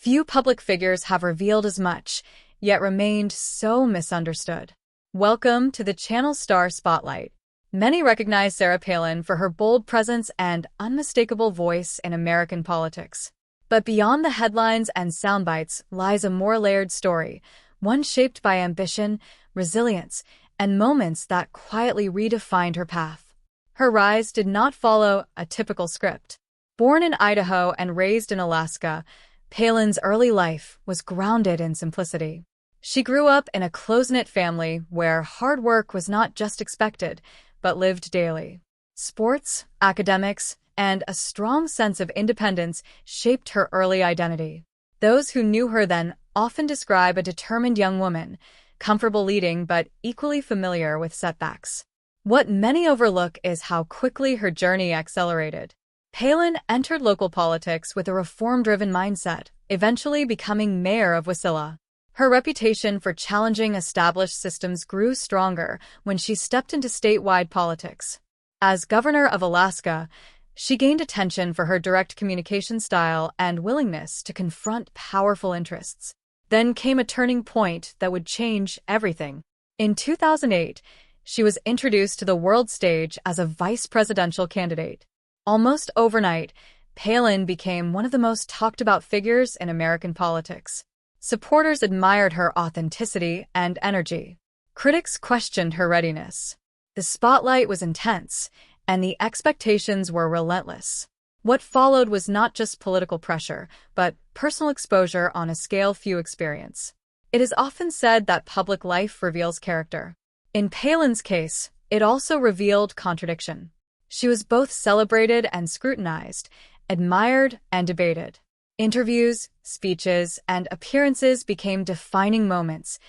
Few public figures have revealed as much, yet remained so misunderstood. Welcome to the channel's Star Spotlight. Many recognize Sarah Palin for her bold presence and unmistakable voice in American politics. But beyond the headlines and soundbites lies a more layered story, one shaped by ambition, resilience, and moments that quietly redefined her path. Her rise did not follow a typical script. Born in Idaho and raised in Alaska, Palin's early life was grounded in simplicity. She grew up in a close-knit family where hard work was not just expected, but lived daily. Sports, academics, and a strong sense of independence shaped her early identity. Those who knew her then often describe a determined young woman, comfortable leading but equally familiar with setbacks. What many overlook is how quickly her journey accelerated. Palin entered local politics with a reform-driven mindset, eventually becoming mayor of Wasilla. Her reputation for challenging established systems grew stronger when she stepped into statewide politics. As governor of Alaska, she gained attention for her direct communication style and willingness to confront powerful interests. Then came a turning point that would change everything. In 2008, she was introduced to the world stage as a vice presidential candidate. Almost overnight, Palin became one of the most talked-about figures in American politics. Supporters admired her authenticity and energy. Critics questioned her readiness. The spotlight was intense, and the expectations were relentless. What followed was not just political pressure, but personal exposure on a scale few experience. It is often said that public life reveals character. In Palin's case, it also revealed contradiction. She was both celebrated and scrutinized, admired and debated. Interviews, speeches, and appearances became defining moments,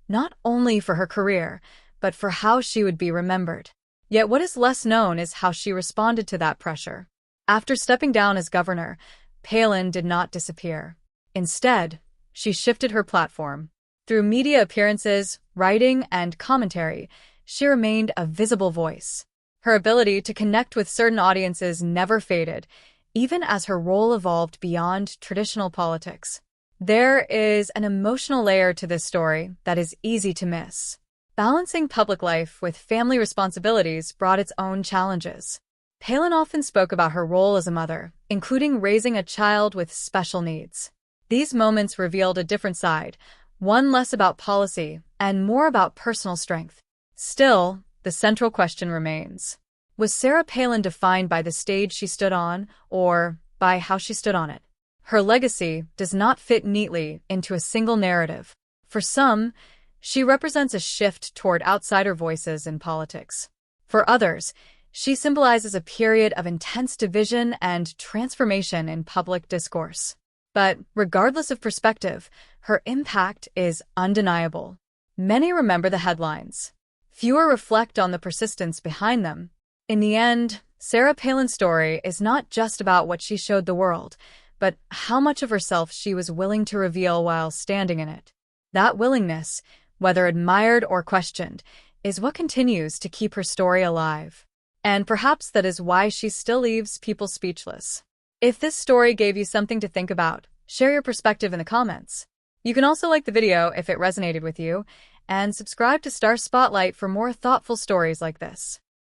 not only for her career, but for how she would be remembered. Yet what is less known is how she responded to that pressure. After stepping down as governor, Palin did not disappear. Instead, she shifted her platform. Through media appearances, writing, and commentary, she remained a visible voice. Her ability to connect with certain audiences never faded, even as her role evolved beyond traditional politics. There is an emotional layer to this story that is easy to miss. Balancing public life with family responsibilities brought its own challenges. Palin often spoke about her role as a mother, including raising a child with special needs. These moments revealed a different side, one less about policy and more about personal strength. Still, the central question remains. Was Sarah Palin defined by the stage she stood on, or by how she stood on it? Her legacy does not fit neatly into a single narrative. For some, she represents a shift toward outsider voices in politics. For others, she symbolizes a period of intense division and transformation in public discourse. But regardless of perspective, her impact is undeniable. Many remember the headlines. Fewer reflect on the persistence behind them. In the end, Sarah Palin's story is not just about what she showed the world, but how much of herself she was willing to reveal while standing in it. That willingness, whether admired or questioned, is what continues to keep her story alive. And perhaps that is why she still leaves people speechless. If this story gave you something to think about, share your perspective in the comments. You can also like the video if it resonated with you, and subscribe to Star Spotlight for more thoughtful stories like this.